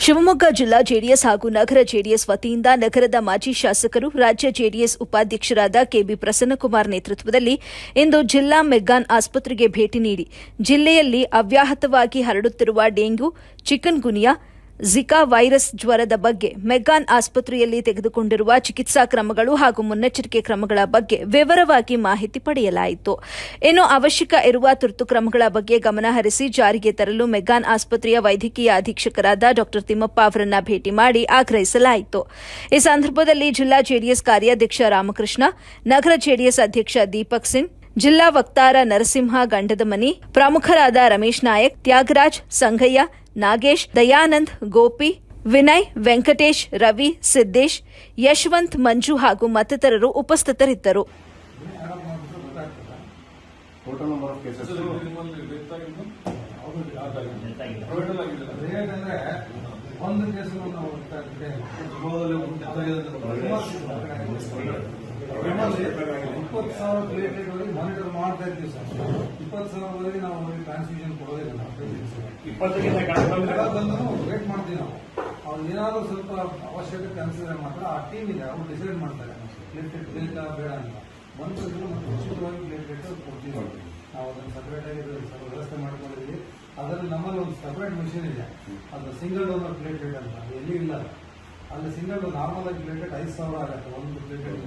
ಶಿವಮೊಗ್ಗ ಜಿಲ್ಲಾ ಜೆಡಿಎಸ್ ಹಾಗೂ ನಗರ ಜೆಡಿಎಸ್ ವತಿಯಿಂದ ನಗರದ ಮಾಜಿ ಶಾಸಕರು ರಾಜ್ಯ ಜೆಡಿಎಸ್ ಉಪಾಧ್ಯಕ್ಷರಾದ ಕೆಬಿ ಪ್ರಸನ್ನಕುಮಾರ್ ನೇತೃತ್ವದಲ್ಲಿ ಇಂದು ಜಿಲ್ಲಾ ಮೆಗ್ಗಾನ್ ಆಸ್ಪತ್ರೆಗೆ ಭೇಟಿ ನೀಡಿ ಜಿಲ್ಲೆಯಲ್ಲಿ ಅವ್ಯಾಹತವಾಗಿ ಹರಡುತ್ತಿರುವ ಡೆಂಗ್ಯೂ, ಚಿಕನ್ ಗುನಿಯಾ, ಜಿಕಾ ವೈರಸ್ ಜ್ವರದ ಬಗ್ಗೆ ಮೆಗ್ಗಾನ್ ಆಸ್ಪತ್ರೆಯಲ್ಲಿ ತೆಗೆದುಕೊಂಡಿರುವ ಚಿಕಿತ್ಸಾ ಕ್ರಮಗಳು ಹಾಗೂ ಮುನ್ನೆಚ್ಚರಿಕೆ ಕ್ರಮಗಳ ಬಗ್ಗೆ ವಿವರವಾಗಿ ಮಾಹಿತಿ ಪಡೆಯಲಾಯಿತು. ಇನ್ನು ಅವಶ್ಯಕ ಇರುವ ತುರ್ತು ಕ್ರಮಗಳ ಬಗ್ಗೆ ಗಮನಹರಿಸಿ ಜಾರಿಗೆ ತರಲು ಮೆಗ್ಗಾನ್ ಆಸ್ಪತ್ರೆಯ ವೈದ್ಯಕೀಯ ಅಧೀಕ್ಷಕರಾದ ಡಾ ತಿಮ್ಮಪ್ಪ ಅವರನ್ನ ಭೇಟಿ ಮಾಡಿ ಆಗ್ರಹಿಸಲಾಯಿತು. ಈ ಸಂದರ್ಭದಲ್ಲಿ ಜಿಲ್ಲಾ ಜೆಡಿಎಸ್ ಕಾರ್ಯಾಧ್ಯಕ್ಷ ರಾಮಕೃಷ್ಣ, ನಗರ ಜೆಡಿಎಸ್ ಅಧ್ಯಕ್ಷ ದೀಪಕ್ ಸಿಂಗ್, ಜಿಲ್ಲಾ ವಕ್ತಾರ ನರಸಿಂಹ ಗಂಡದಮನಿ, ಪ್ರಮುಖರಾದ ರಮೇಶ್ ನಾಯಕ್, ತ್ಯಾಗರಾಜ್, ಸಂಗಯ್ಯ, ನಾಗೇಶ್, ದಯಾನಂದ್, ಗೋಪಿ, ವಿನಯ್, ವೆಂಕಟೇಶ್, ರವಿ, ಸಿದ್ದೇಶ್, ಯಶವಂತ್, ಮಂಜು ಹಾಗೂ ಮತ್ತಿತರರು ಉಪಸ್ಥಿತರಿದ್ದರು. ಮಾನಿಟರ್ ಮಾಡ್ತಾ ಇದ್ದೀವಿ ಸರ್. 20,000 ನಾವು ಟ್ರಾನ್ಸ್ಮಿಷನ್ ಕೊಡೋದಿಲ್ಲ. ವೇಟ್ ಮಾಡ್ತೀವಿ ನಾವು. ಅವ್ರು ಏನಾದರೂ ಸ್ವಲ್ಪ ಅವಶ್ಯಕತೆ ಅನಿಸಿದ್ರೆ ಮಾತ್ರ ಆ ಟೀಮ್ ಇದೆ, ಅವ್ರು ಡಿಸೈಡ್ ಮಾಡ್ತಾರೆ ಪ್ಲೇಟ್ಲೆಟ್ ಬೇಕಾ ಬೇಡ ಅಂತ. ಮತ್ತು ಉಚಿತವಾಗಿ ಪ್ಲೇಟ್ಲೆಟ್ ಕೊಡ್ತೀವಿ. ನಾವು ಅದನ್ನು ಸಪರೇಟ್ ಆಗಿ ವ್ಯವಸ್ಥೆ ಮಾಡ್ಕೊಂಡಿದ್ದೀವಿ. ಅದರಲ್ಲಿ ನಮ್ಮಲ್ಲಿ ಒಂದು ಸಪರೇಟ್ ಮಿಷಿನ್ ಇದೆ, ಅದು ಸಿಂಗಲ್ ಡೋನರ್ ಪ್ಲೇಟ್ಲೆಟ್ ಅಂತ, ಅದು ಎಲ್ಲಿ ಇಲ್ಲ. ಅಲ್ಲಿ ಸಿಂಗಲ್ ನಾರ್ಮಲ್ ಆಗಿ ಪ್ಲೇಟ್ಲೆಟ್ 5,000 ಆಗುತ್ತೆ ಒಂದು ಪ್ಲೇಟ್ಲೆಟ್.